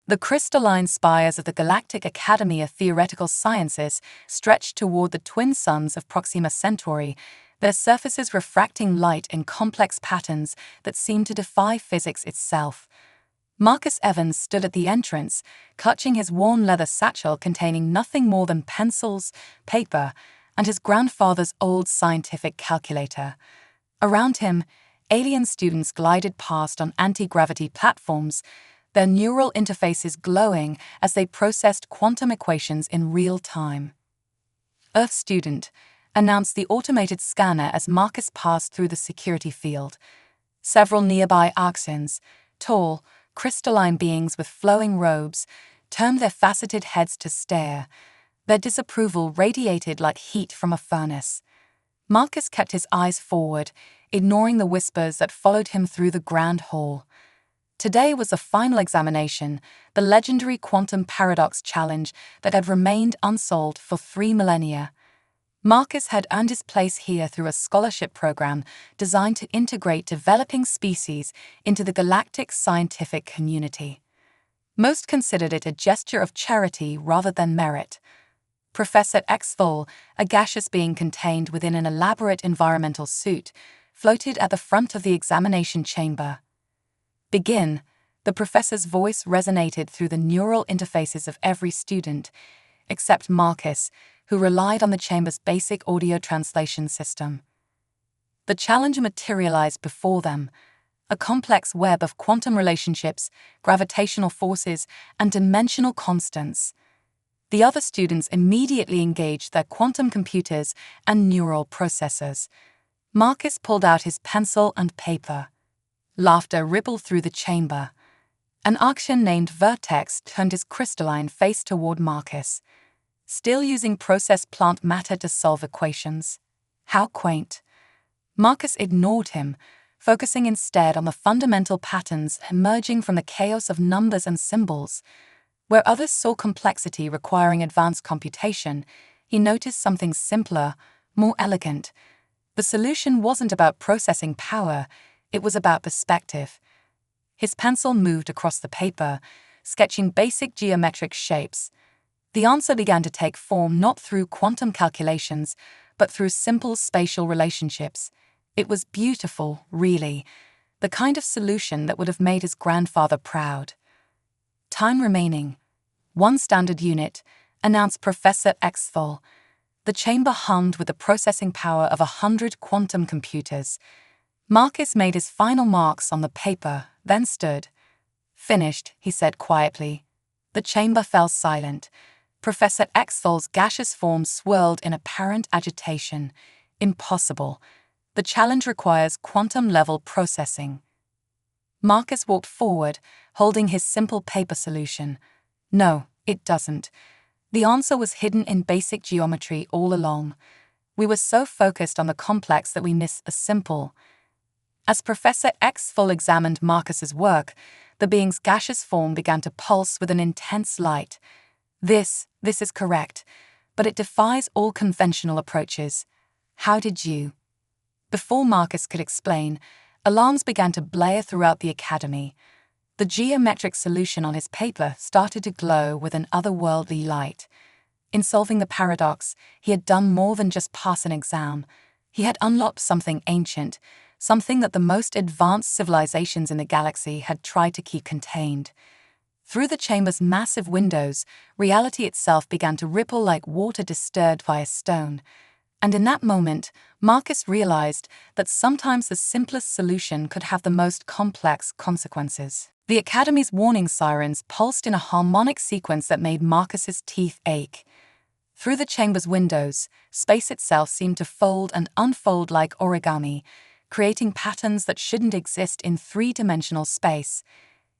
The crystalline spires of the Galactic Academy of Theoretical Sciences stretched toward the twin suns of Proxima Centauri, their surfaces refracting light in complex patterns that seemed to defy physics itself. Marcus Evans stood at the entrance, clutching his worn leather satchel containing nothing more than pencils, paper, and his grandfather's old scientific calculator. Around him, alien students glided past on anti-gravity platforms, their neural interfaces glowing as they processed quantum equations in real time. Earth student, announced the automated scanner as Marcus passed through the security field. Several nearby Arxens, tall, crystalline beings with flowing robes, turned their faceted heads to stare. Their disapproval radiated like heat from a furnace. Marcus kept his eyes forward, ignoring the whispers that followed him through the grand hall. Today was the final examination, the legendary quantum paradox challenge that had remained unsolved for 3 millennia. Marcus had earned his place here through a scholarship program designed to integrate developing species into the galactic scientific community. Most considered it a gesture of charity rather than merit. Professor Exfol, a gaseous being contained within an elaborate environmental suit, floated at the front of the examination chamber. "Begin," the professor's voice resonated through the neural interfaces of every student, except Marcus, who relied on the chamber's basic audio translation system. The challenge materialized before them, a complex web of quantum relationships, gravitational forces, and dimensional constants. The other students immediately engaged their quantum computers and neural processors. Marcus pulled out his pencil and paper. Laughter rippled through the chamber. An Arxian named Vertex turned his crystalline face toward Marcus. "Still using processed plant matter to solve equations? How quaint." Marcus ignored him, focusing instead on the fundamental patterns emerging from the chaos of numbers and symbols. Where others saw complexity requiring advanced computation, he noticed something simpler, more elegant. The solution wasn't about processing power, it was about perspective. His pencil moved across the paper, sketching basic geometric shapes. The answer began to take form not through quantum calculations, but through simple spatial relationships. It was beautiful, really, the kind of solution that would have made his grandfather proud. "Time remaining. 1 standard unit," announced Professor Exfol. The chamber hummed with the processing power of 100 quantum computers. Marcus made his final marks on the paper, then stood. "Finished," he said quietly. The chamber fell silent. Professor Exfol's gaseous form swirled in apparent agitation. "Impossible. The challenge requires quantum-level processing." Marcus walked forward, holding his simple paper solution. "No, it doesn't. The answer was hidden in basic geometry all along. We were so focused on the complex that we missed the simple." As Professor Exfol examined Marcus's work, the being's gaseous form began to pulse with an intense light. This is correct, but it defies all conventional approaches. How did you?" Before Marcus could explain, alarms began to blare throughout the academy. The geometric solution on his paper started to glow with an otherworldly light. In solving the paradox, he had done more than just pass an exam. He had unlocked something ancient, something that the most advanced civilizations in the galaxy had tried to keep contained. Through the chamber's massive windows, reality itself began to ripple like water disturbed by a stone. And in that moment, Marcus realized that sometimes the simplest solution could have the most complex consequences. The Academy's warning sirens pulsed in a harmonic sequence that made Marcus's teeth ache. Through the chamber's windows, space itself seemed to fold and unfold like origami, creating patterns that shouldn't exist in 3-dimensional space.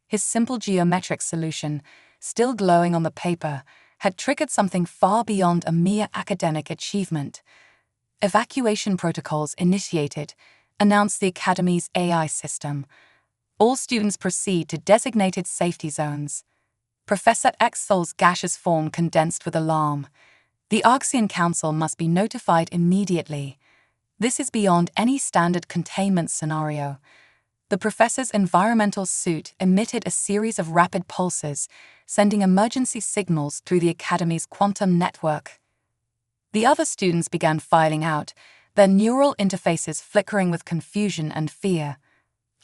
His simple geometric solution, still glowing on the paper, had triggered something far beyond a mere academic achievement. "Evacuation protocols initiated," announced the Academy's AI system. "All students proceed to designated safety zones." Professor Exfol's gaseous form condensed with alarm. "The Arxian Council must be notified immediately. This is beyond any standard containment scenario." The professor's environmental suit emitted a series of rapid pulses, sending emergency signals through the Academy's quantum network. The other students began filing out, their neural interfaces flickering with confusion and fear.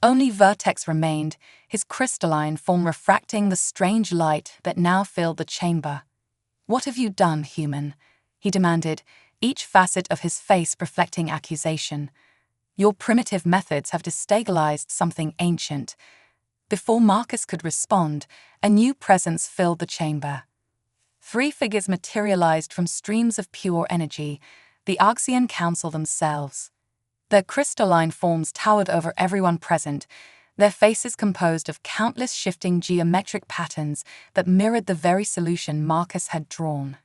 Only Vertex remained, his crystalline form refracting the strange light that now filled the chamber. "What have you done, human?" he demanded, each facet of his face reflecting accusation. "Your primitive methods have destabilized something ancient." Before Marcus could respond, a new presence filled the chamber. 3 figures materialized from streams of pure energy, the Arxian Council themselves. Their crystalline forms towered over everyone present, their faces composed of countless shifting geometric patterns that mirrored the very solution Marcus had drawn.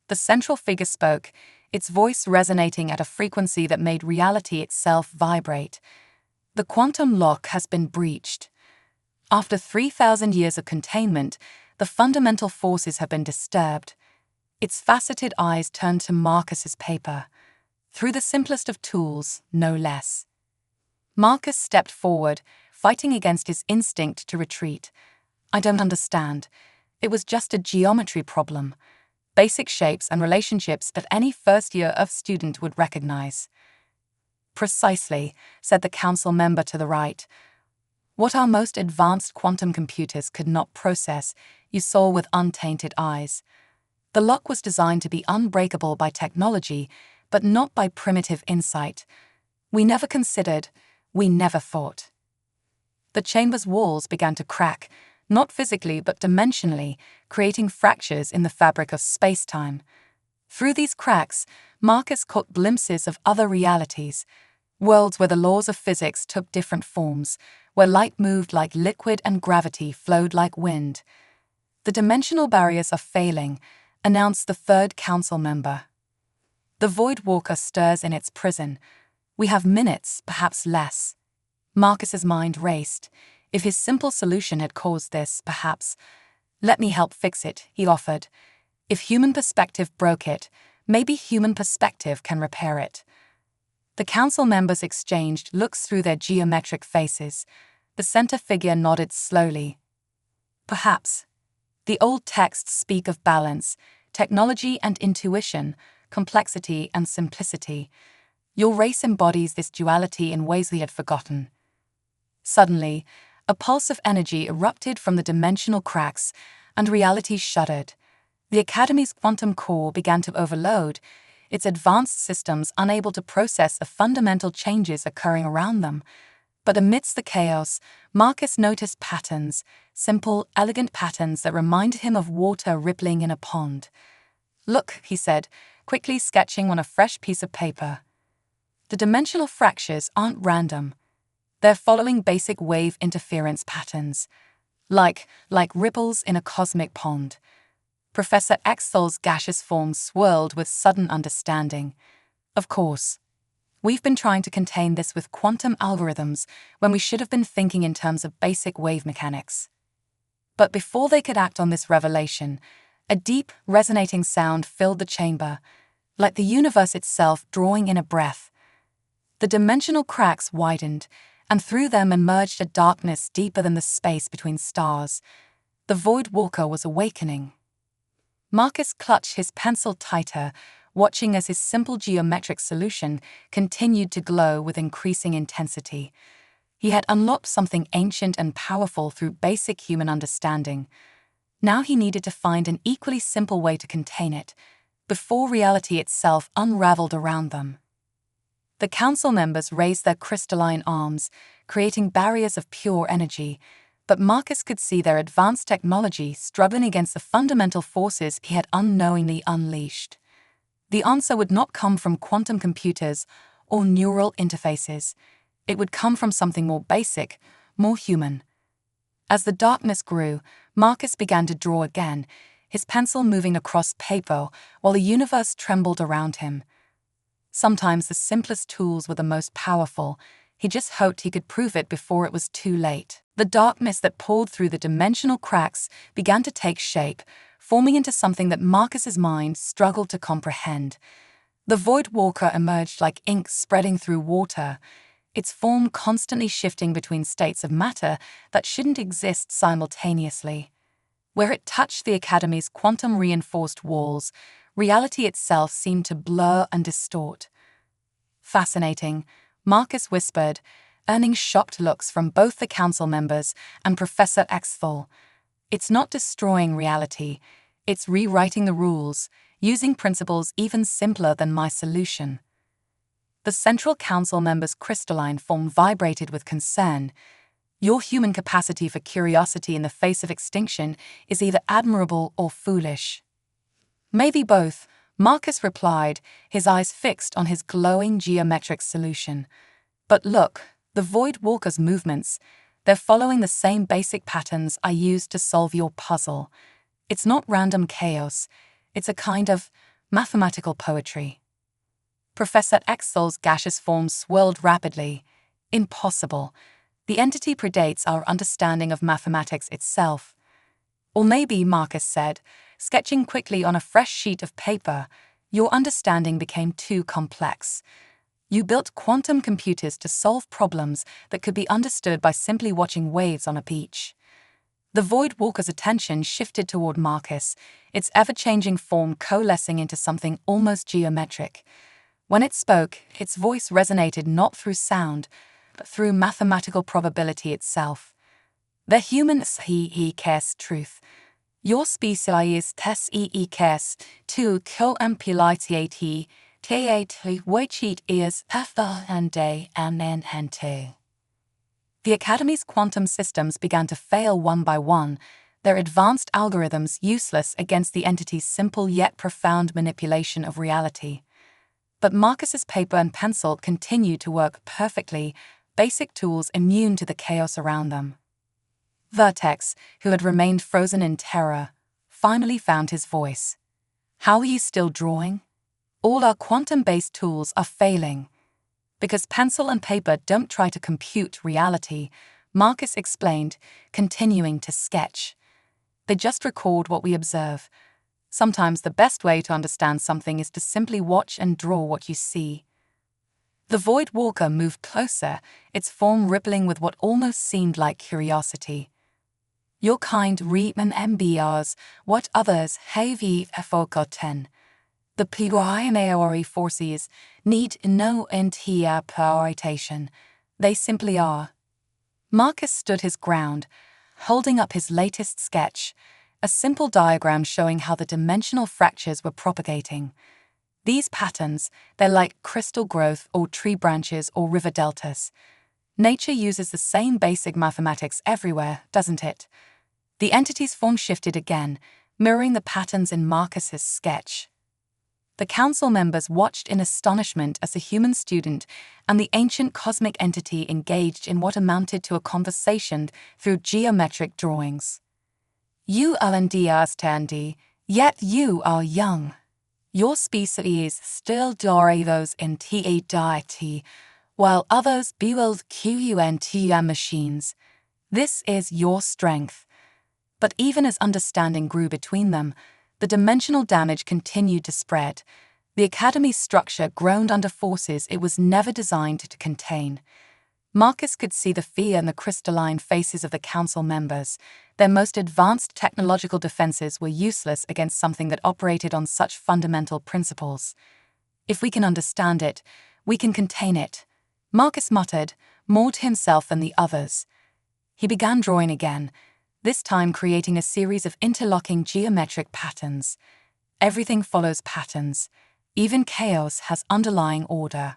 The central figure spoke, its voice resonating at a frequency that made reality itself vibrate. "The quantum lock has been breached. After 3,000 years of containment, the fundamental forces have been disturbed." Its faceted eyes turned to Marcus's paper. Through the simplest of tools, no less. Marcus stepped forward, fighting against his instinct to retreat. "I don't understand. It was just a geometry problem. Basic shapes and relationships that any first-year Earth student would recognize." "Precisely," said the council member to the right. "What our most advanced quantum computers could not process, you saw with untainted eyes. The lock was designed to be unbreakable by technology, but not by primitive insight. We never considered, we never thought." The chamber's walls began to crack, not physically but dimensionally, creating fractures in the fabric of space-time. Through these cracks, Marcus caught glimpses of other realities, worlds where the laws of physics took different forms, where light moved like liquid and gravity flowed like wind. "The dimensional barriers are failing," announced the third council member. "The Void Walker stirs in its prison. We have minutes, perhaps less." Marcus's mind raced. If his simple solution had caused this, perhaps. "Let me help fix it," he offered. "If human perspective broke it, maybe human perspective can repair it." The council members exchanged looks through their geometric faces. The center figure nodded slowly. "Perhaps. The old texts speak of balance, technology and intuition, complexity and simplicity. Your race embodies this duality in ways we had forgotten." Suddenly, a pulse of energy erupted from the dimensional cracks, and reality shuddered. The Academy's quantum core began to overload, its advanced systems unable to process the fundamental changes occurring around them. But amidst the chaos, Marcus noticed patterns, simple, elegant patterns that reminded him of water rippling in a pond. "Look," he said, quickly sketching on a fresh piece of paper. "The dimensional fractures aren't random. They're following basic wave interference patterns, like ripples in a cosmic pond." Professor Extol's gaseous form swirled with sudden understanding. "Of course. We've been trying to contain this with quantum algorithms when we should have been thinking in terms of basic wave mechanics." But before they could act on this revelation, a deep, resonating sound filled the chamber, like the universe itself drawing in a breath. The dimensional cracks widened, and through them emerged a darkness deeper than the space between stars. The Void Walker was awakening. Marcus clutched his pencil tighter, watching as his simple geometric solution continued to glow with increasing intensity. He had unlocked something ancient and powerful through basic human understanding. Now he needed to find an equally simple way to contain it, before reality itself unraveled around them. The council members raised their crystalline arms, creating barriers of pure energy, but Marcus could see their advanced technology struggling against the fundamental forces he had unknowingly unleashed. The answer would not come from quantum computers or neural interfaces. It would come from something more basic, more human. As the darkness grew, Marcus began to draw again, his pencil moving across paper while the universe trembled around him. Sometimes the simplest tools were the most powerful. He just hoped he could prove it before it was too late. The darkness that poured through the dimensional cracks began to take shape, forming into something that Marcus's mind struggled to comprehend. The Void Walker emerged like ink spreading through water, its form constantly shifting between states of matter that shouldn't exist simultaneously. Where it touched the Academy's quantum-reinforced walls, reality itself seemed to blur and distort. Fascinating, Marcus whispered, earning shocked looks from both the council members and Professor Axthol. It's not destroying reality, it's rewriting the rules, using principles even simpler than my solution. The Central Council member's crystalline form vibrated with concern. Your human capacity for curiosity in the face of extinction is either admirable or foolish. Maybe both, Marcus replied, his eyes fixed on his glowing geometric solution. But look, the Void Walker's movements, they're following the same basic patterns I used to solve your puzzle. It's not random chaos, it's a kind of mathematical poetry. Professor Exel's gaseous form swirled rapidly. Impossible. The entity predates our understanding of mathematics itself. Or maybe, Marcus said, sketching quickly on a fresh sheet of paper, your understanding became too complex. You built quantum computers to solve problems that could be understood by simply watching waves on a beach. The Void Walker's attention shifted toward Marcus, its ever-changing form coalescing into something almost geometric. When it spoke, its voice resonated not through sound, but through mathematical probability itself. The human cares truth. Your species tes cares to co-impilitiate te which is and The Academy's quantum systems began to fail one by one, their advanced algorithms useless against the entity's simple yet profound manipulation of reality. But Marcus's paper and pencil continued to work perfectly, basic tools immune to the chaos around them. Vertex, who had remained frozen in terror, finally found his voice. How are you still drawing? All our quantum-based tools are failing. Because pencil and paper don't try to compute reality, Marcus explained, continuing to sketch. They just record what we observe. Sometimes the best way to understand something is to simply watch and draw what you see. The Void Walker moved closer, its form rippling with what almost seemed like curiosity. Your kind read and MBRs, what others have forgotten. The primary forces need no interpretation. They simply are. Marcus stood his ground, holding up his latest sketch, a simple diagram showing how the dimensional fractures were propagating. These patterns, they're like crystal growth or tree branches or river deltas. Nature uses the same basic mathematics everywhere, doesn't it? The entity's form shifted again, mirroring the patterns in Marcus's sketch. The council members watched in astonishment as the human student and the ancient cosmic entity engaged in what amounted to a conversation through geometric drawings. You are understanding, yet you are young. Your species still those in TADIT, while others build QUNTM machines. This is your strength. But even as understanding grew between them, the dimensional damage continued to spread. The Academy's structure groaned under forces it was never designed to contain. Marcus could see the fear in the crystalline faces of the council members. Their most advanced technological defenses were useless against something that operated on such fundamental principles. If we can understand it, we can contain it, Marcus muttered, more to himself than the others. He began drawing again, this time creating a series of interlocking geometric patterns. Everything follows patterns. Even chaos has underlying order.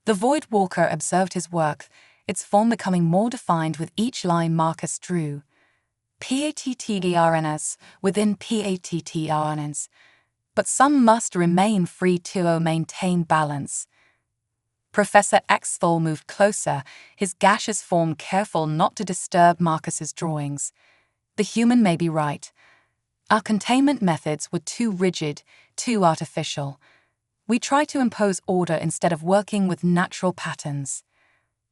The Void Walker observed his work, its form becoming more defined with each line Marcus drew. PATTDRNs within PATTRNs. But some must remain free to maintain balance. Professor Axthol moved closer, his gaseous form careful not to disturb Marcus's drawings. The human may be right. Our containment methods were too rigid, too artificial. We try to impose order instead of working with natural patterns.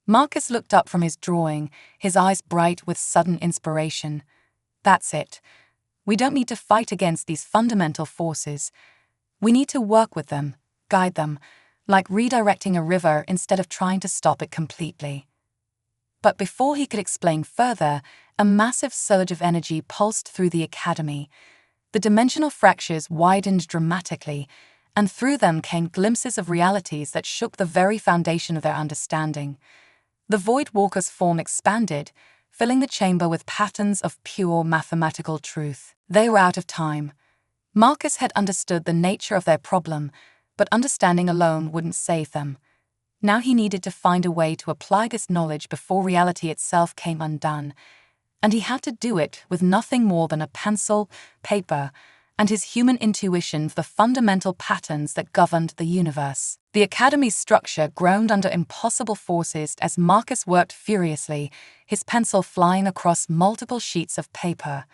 Marcus looked up from his drawing, his eyes bright with sudden inspiration. That's it. We don't need to fight against these fundamental forces. We need to work with them, guide them, like redirecting a river instead of trying to stop it completely. But before he could explain further, a massive surge of energy pulsed through the academy. The dimensional fractures widened dramatically, and through them came glimpses of realities that shook the very foundation of their understanding. The Void Walker's form expanded, filling the chamber with patterns of pure mathematical truth. They were out of time. Marcus had understood the nature of their problem, but understanding alone wouldn't save them. Now he needed to find a way to apply this knowledge before reality itself came undone, and he had to do it with nothing more than a pencil, paper, and his human intuition for the fundamental patterns that governed the universe. The Academy's structure groaned under impossible forces as Marcus worked furiously, his pencil flying across multiple sheets of paper.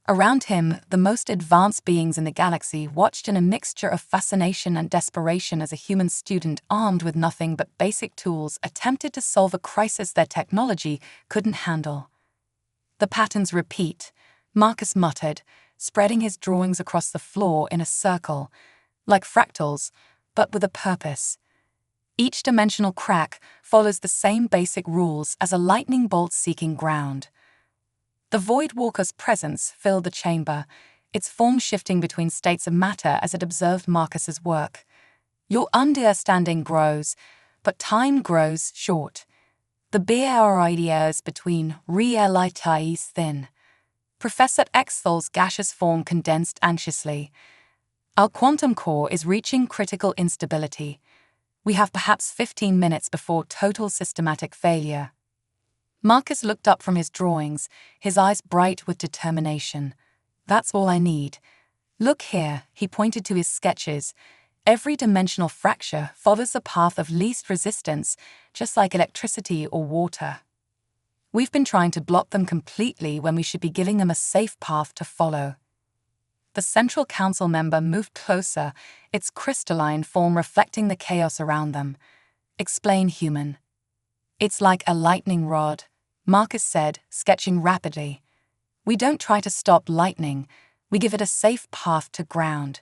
Around him, the most advanced beings in the galaxy watched in a mixture of fascination and desperation as a human student armed with nothing but basic tools attempted to solve a crisis their technology couldn't handle. "The patterns repeat," Marcus muttered, spreading his drawings across the floor in a circle, like fractals, but with a purpose. Each dimensional crack follows the same basic rules as a lightning bolt seeking ground. The Void Walker's presence filled the chamber, its form shifting between states of matter as it observed Marcus's work. "Your understanding grows, but time grows short. The barriers between reality is thin." Professor Exthal's gaseous form condensed anxiously. "Our quantum core is reaching critical instability. We have perhaps 15 minutes before total systematic failure." Marcus looked up from his drawings, his eyes bright with determination. "That's all I need. Look here," he pointed to his sketches. "Every dimensional fracture follows the path of least resistance, just like electricity or water. We've been trying to block them completely when we should be giving them a safe path to follow." The Central Council member moved closer, its crystalline form reflecting the chaos around them. "Explain, human." "It's like a lightning rod," Marcus said, sketching rapidly. "We don't try to stop lightning, we give it a safe path to ground.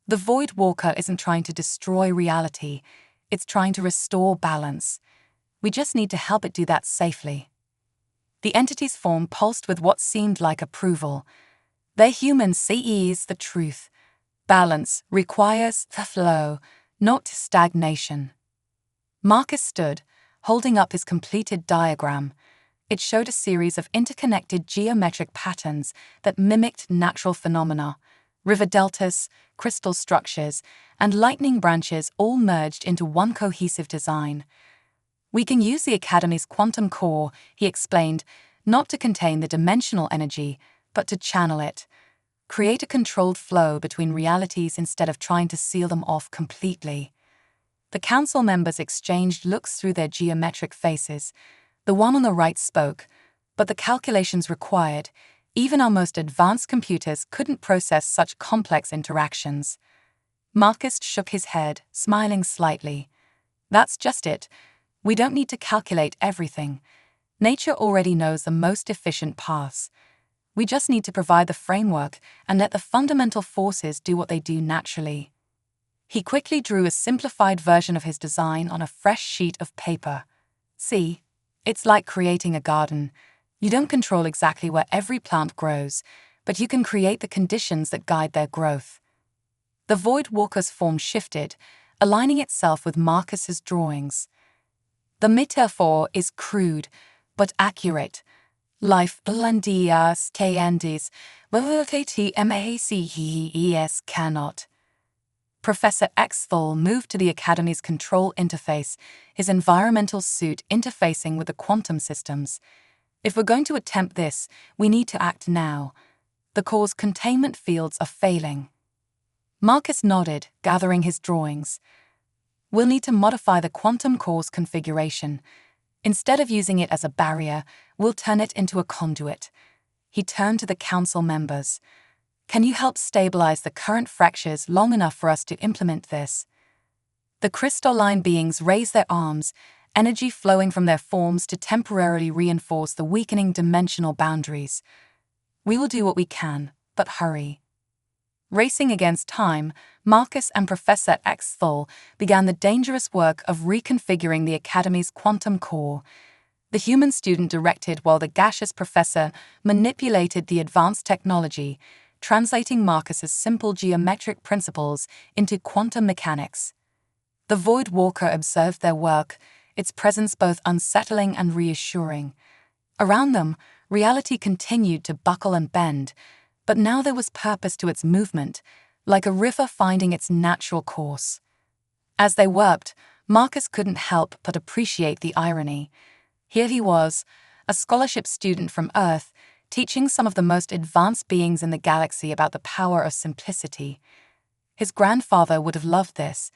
The Void Walker isn't trying to destroy reality, it's trying to restore balance. We just need to help it do that safely." The entity's form pulsed with what seemed like approval. "Their human sees the truth. Balance requires the flow, not stagnation." Marcus stood, holding up his completed diagram. It showed a series of interconnected geometric patterns that mimicked natural phenomena, river deltas, crystal structures, and lightning branches all merged into one cohesive design. "We can use the Academy's quantum core," he explained, "not to contain the dimensional energy, but to channel it. Create a controlled flow between realities instead of trying to seal them off completely." The council members exchanged looks through their geometric faces. The one on the right spoke, "But the calculations required, even our most advanced computers couldn't process such complex interactions." Marcus shook his head, smiling slightly. "That's just it. We don't need to calculate everything. Nature already knows the most efficient paths. We just need to provide the framework and let the fundamental forces do what they do naturally." He quickly drew a simplified version of his design on a fresh sheet of paper. "See, it's like creating a garden. You don't control exactly where every plant grows, but you can create the conditions that guide their growth." The Void Walker's form shifted, aligning itself with Marcus's drawings. "The metaphor is crude, but accurate. Life blandias tandis, maces cannot." Professor Exthal moved to the Academy's control interface, his environmental suit interfacing with the quantum systems. "If we're going to attempt this, we need to act now. The core's containment fields are failing." Marcus nodded, gathering his drawings. "We'll need to modify the quantum core's configuration. Instead of using it as a barrier, we'll turn it into a conduit." He turned to the council members. "Can you help stabilize the current fractures long enough for us to implement this?" The crystalline beings raised their arms, energy flowing from their forms to temporarily reinforce the weakening dimensional boundaries. "We will do what we can, but hurry." Racing against time, Marcus and Professor Axtell began the dangerous work of reconfiguring the Academy's quantum core. The human student directed while the gaseous professor manipulated the advanced technology, translating Marcus's simple geometric principles into quantum mechanics. The Void Walker observed their work, its presence both unsettling and reassuring. Around them, reality continued to buckle and bend, but now there was purpose to its movement, like a river finding its natural course. As they worked, Marcus couldn't help but appreciate the irony. Here he was, a scholarship student from Earth, teaching some of the most advanced beings in the galaxy about the power of simplicity. His grandfather would have loved this.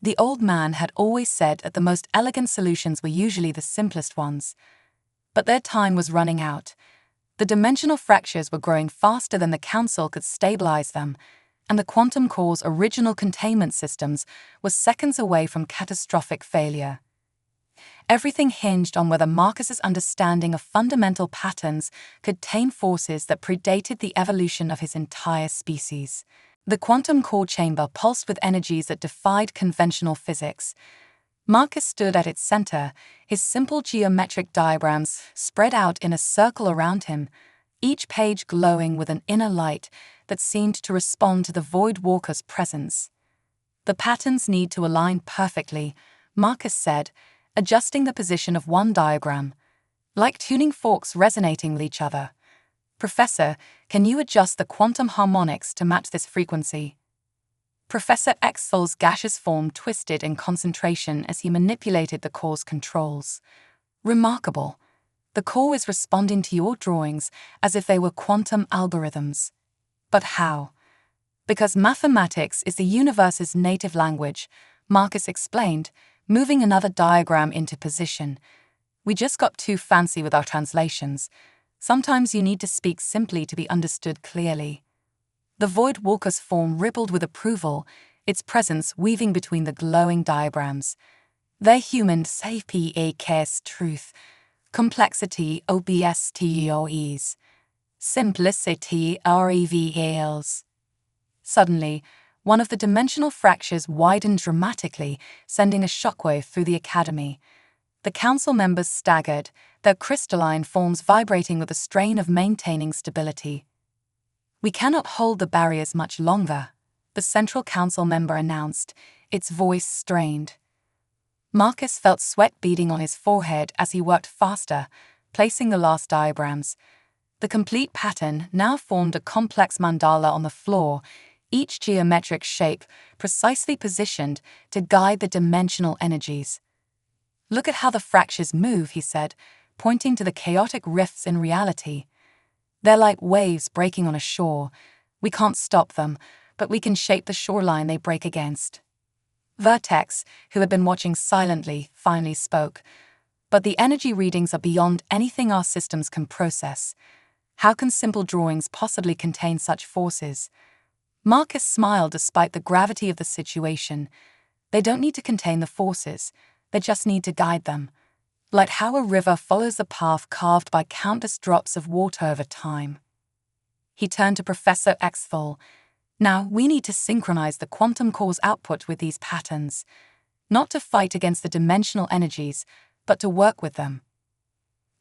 The old man had always said that the most elegant solutions were usually the simplest ones. But their time was running out. The dimensional fractures were growing faster than the Council could stabilize them, and the quantum core's original containment systems were seconds away from catastrophic failure. Everything hinged on whether Marcus's understanding of fundamental patterns could tame forces that predated the evolution of his entire species. The quantum core chamber pulsed with energies that defied conventional physics. Marcus stood at its center, his simple geometric diagrams spread out in a circle around him, each page glowing with an inner light that seemed to respond to the Void Walker's presence. The patterns need to align perfectly, Marcus said, adjusting the position of one diagram, like tuning forks resonating with each other. Professor, can you adjust the quantum harmonics to match this frequency? Professor Axtell's gaseous form twisted in concentration as he manipulated the core's controls. Remarkable. The core is responding to your drawings as if they were quantum algorithms. But how? Because mathematics is the universe's native language, Marcus explained, moving another diagram into position. We just got too fancy with our translations. Sometimes you need to speak simply to be understood clearly. The Void Walker's form rippled with approval, its presence weaving between the glowing diagrams. Their human Sci-Fi truth, complexity obstoes, simplicity revels. Suddenly, one of the dimensional fractures widened dramatically, sending a shockwave through the Academy. The Council members staggered, their crystalline forms vibrating with the strain of maintaining stability. We cannot hold the barriers much longer, the Central Council member announced, its voice strained. Marcus felt sweat beading on his forehead as he worked faster, placing the last diagrams. The complete pattern now formed a complex mandala on the floor, each geometric shape precisely positioned to guide the dimensional energies. Look at how the fractures move, he said, pointing to the chaotic rifts in reality. They're like waves breaking on a shore. We can't stop them, but we can shape the shoreline they break against. Vertex, who had been watching silently, finally spoke. But the energy readings are beyond anything our systems can process. How can simple drawings possibly contain such forces? Marcus smiled despite the gravity of the situation. They don't need to contain the forces. They just need to guide them. Like how a river follows the path carved by countless drops of water over time. He turned to Professor Axtell. Now, we need to synchronize the quantum core's output with these patterns, not to fight against the dimensional energies, but to work with them.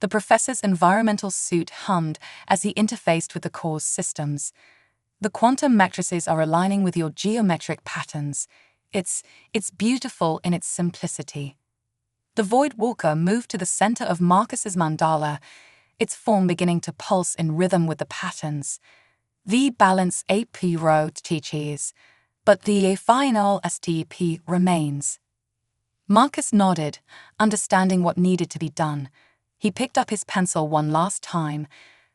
The professor's environmental suit hummed as he interfaced with the core's systems. The quantum matrices are aligning with your geometric patterns. It's beautiful in its simplicity. The Void Walker moved to the center of Marcus's mandala, its form beginning to pulse in rhythm with the patterns. The balance AP road teaches, but the final STP remains. Marcus nodded, understanding what needed to be done. He picked up his pencil one last time,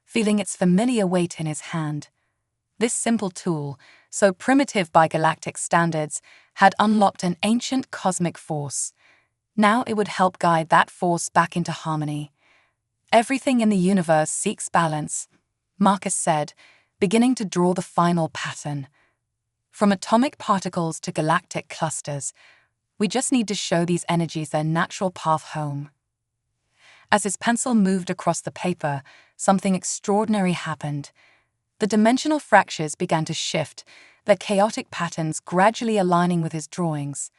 feeling its familiar weight in his hand. This simple tool, so primitive by galactic standards, had unlocked an ancient cosmic force. Now it would help guide that force back into harmony. Everything in the universe seeks balance, Marcus said, beginning to draw the final pattern. From atomic particles to galactic clusters, we just need to show these energies their natural path home. As his pencil moved across the paper, something extraordinary happened. The dimensional fractures began to shift, their chaotic patterns gradually aligning with his drawings.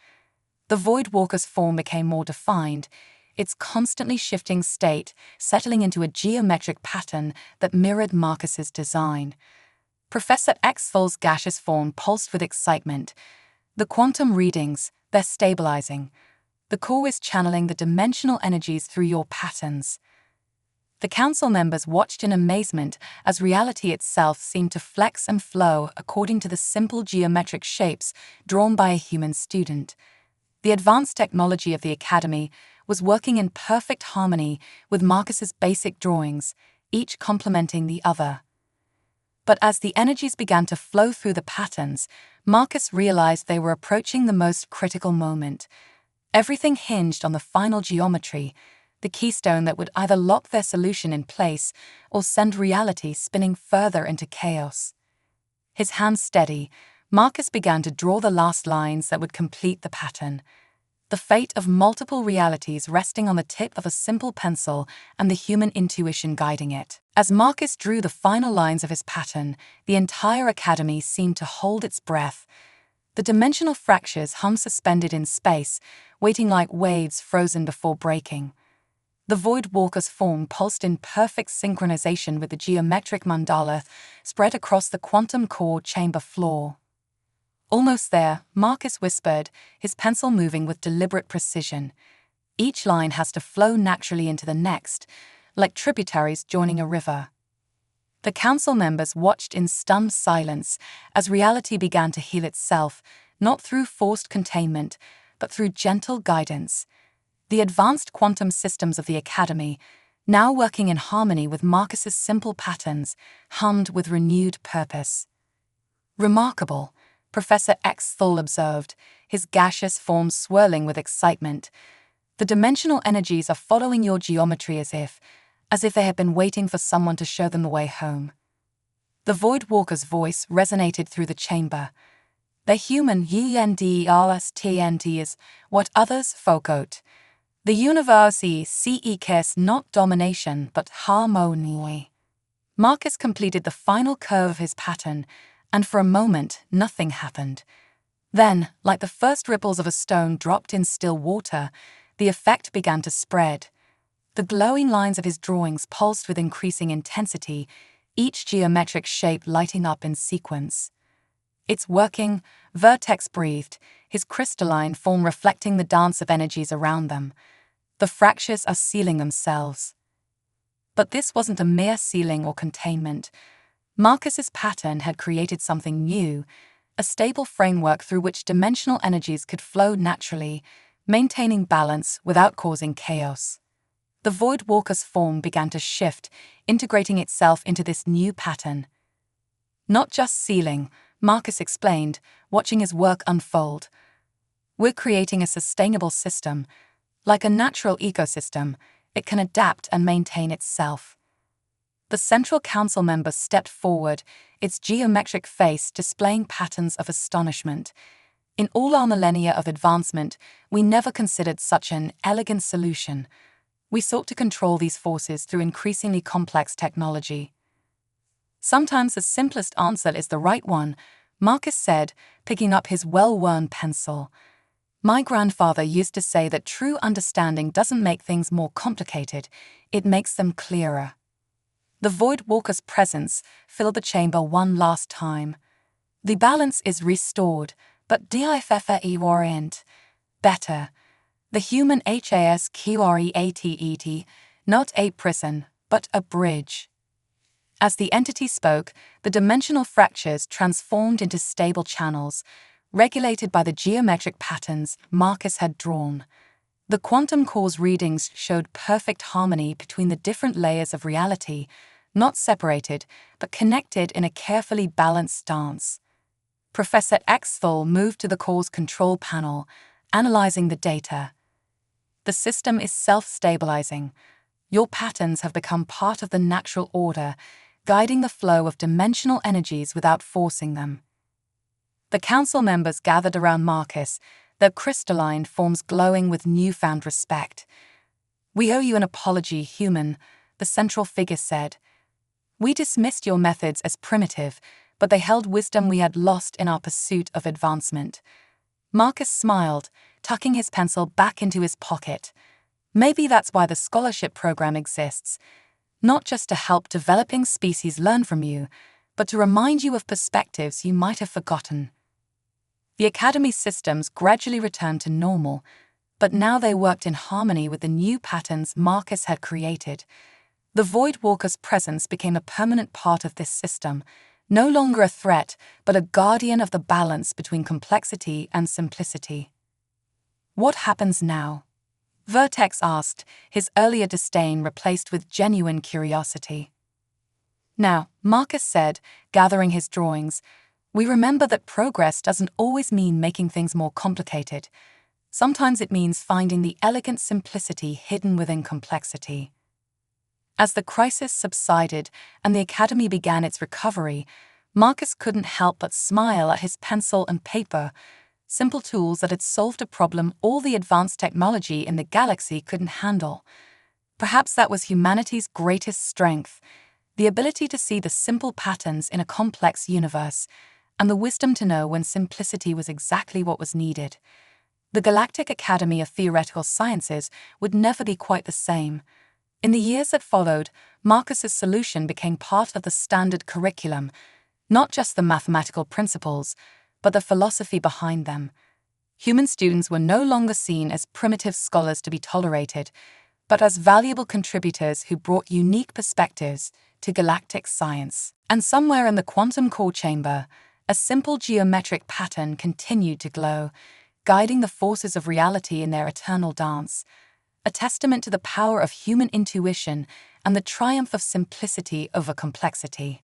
The Void Walker's form became more defined, its constantly shifting state settling into a geometric pattern that mirrored Marcus's design. Professor Xthol's gaseous form pulsed with excitement. The quantum readings, they're stabilizing. The core is channeling the dimensional energies through your patterns. The council members watched in amazement as reality itself seemed to flex and flow according to the simple geometric shapes drawn by a human student. The advanced technology of the Academy was working in perfect harmony with Marcus's basic drawings, each complementing the other. But as the energies began to flow through the patterns, Marcus realized they were approaching the most critical moment. Everything hinged on the final geometry, the keystone that would either lock their solution in place or send reality spinning further into chaos. His hands steady, Marcus began to draw the last lines that would complete the pattern. The fate of multiple realities resting on the tip of a simple pencil and the human intuition guiding it. As Marcus drew the final lines of his pattern, the entire Academy seemed to hold its breath. The dimensional fractures hung suspended in space, waiting like waves frozen before breaking. The Void Walker's form pulsed in perfect synchronization with the geometric mandala spread across the quantum core chamber floor. Almost there, Marcus whispered, his pencil moving with deliberate precision. Each line has to flow naturally into the next, like tributaries joining a river. The council members watched in stunned silence as reality began to heal itself, not through forced containment, but through gentle guidance. The advanced quantum systems of the Academy, now working in harmony with Marcus's simple patterns, hummed with renewed purpose. Remarkable, Professor Xthol observed, his gaseous form swirling with excitement. The dimensional energies are following your geometry as if they had been waiting for someone to show them the way home. The Void Walker's voice resonated through the chamber. The human UNDRSTNT is what others forgot. The universe seeks not domination but harmony. Marcus completed the final curve of his pattern, and for a moment nothing happened. Then, like the first ripples of a stone dropped in still water, the effect began to spread. The glowing lines of his drawings pulsed with increasing intensity, each geometric shape lighting up in sequence. "It's working," Vertex breathed, his crystalline form reflecting the dance of energies around them. "The fractures are sealing themselves." But this wasn't a mere sealing or containment. Marcus's pattern had created something new, a stable framework through which dimensional energies could flow naturally, maintaining balance without causing chaos. The Void Walker's form began to shift, integrating itself into this new pattern. "Not just sealing," Marcus explained, watching his work unfold. "We're creating a sustainable system. Like a natural ecosystem, it can adapt and maintain itself." The Central Council member stepped forward, its geometric face displaying patterns of astonishment. "In all our millennia of advancement, we never considered such an elegant solution. We sought to control these forces through increasingly complex technology." "Sometimes the simplest answer is the right one," Marcus said, picking up his well-worn pencil. "My grandfather used to say that true understanding doesn't make things more complicated, it makes them clearer." The Void Walker's presence filled the chamber one last time. "The balance is restored, but different orient. Better. The human has created, not a prison, but a bridge." As the entity spoke, the dimensional fractures transformed into stable channels, regulated by the geometric patterns Marcus had drawn. The quantum core's readings showed perfect harmony between the different layers of reality, not separated, but connected in a carefully balanced dance. Professor Xthol moved to the core's control panel, analyzing the data. "The system is self-stabilizing. Your patterns have become part of the natural order, guiding the flow of dimensional energies without forcing them." The council members gathered around Marcus, their crystalline forms glowing with newfound respect. "We owe you an apology, human," the central figure said. We dismissed your methods as primitive, but they held wisdom we had lost in our pursuit of advancement. Marcus smiled, tucking his pencil back into his pocket. Maybe that's why the scholarship program exists, not just to help developing species learn from you, but to remind you of perspectives you might have forgotten. The Academy's systems gradually returned to normal, but now they worked in harmony with the new patterns Marcus had created. The Void Walker's presence became a permanent part of this system, no longer a threat, but a guardian of the balance between complexity and simplicity. What happens now? Vertex asked, his earlier disdain replaced with genuine curiosity. Now, Marcus said, gathering his drawings, we remember that progress doesn't always mean making things more complicated. Sometimes it means finding the elegant simplicity hidden within complexity. As the crisis subsided and the Academy began its recovery, Marcus couldn't help but smile at his pencil and paper, simple tools that had solved a problem all the advanced technology in the galaxy couldn't handle. Perhaps that was humanity's greatest strength, the ability to see the simple patterns in a complex universe, and the wisdom to know when simplicity was exactly what was needed. The Galactic Academy of Theoretical Sciences would never be quite the same. In the years that followed, Marcus's solution became part of the standard curriculum, not just the mathematical principles, but the philosophy behind them. Human students were no longer seen as primitive scholars to be tolerated, but as valuable contributors who brought unique perspectives to galactic science. And somewhere in the quantum core chamber, a simple geometric pattern continued to glow, guiding the forces of reality in their eternal dance, a testament to the power of human intuition and the triumph of simplicity over complexity.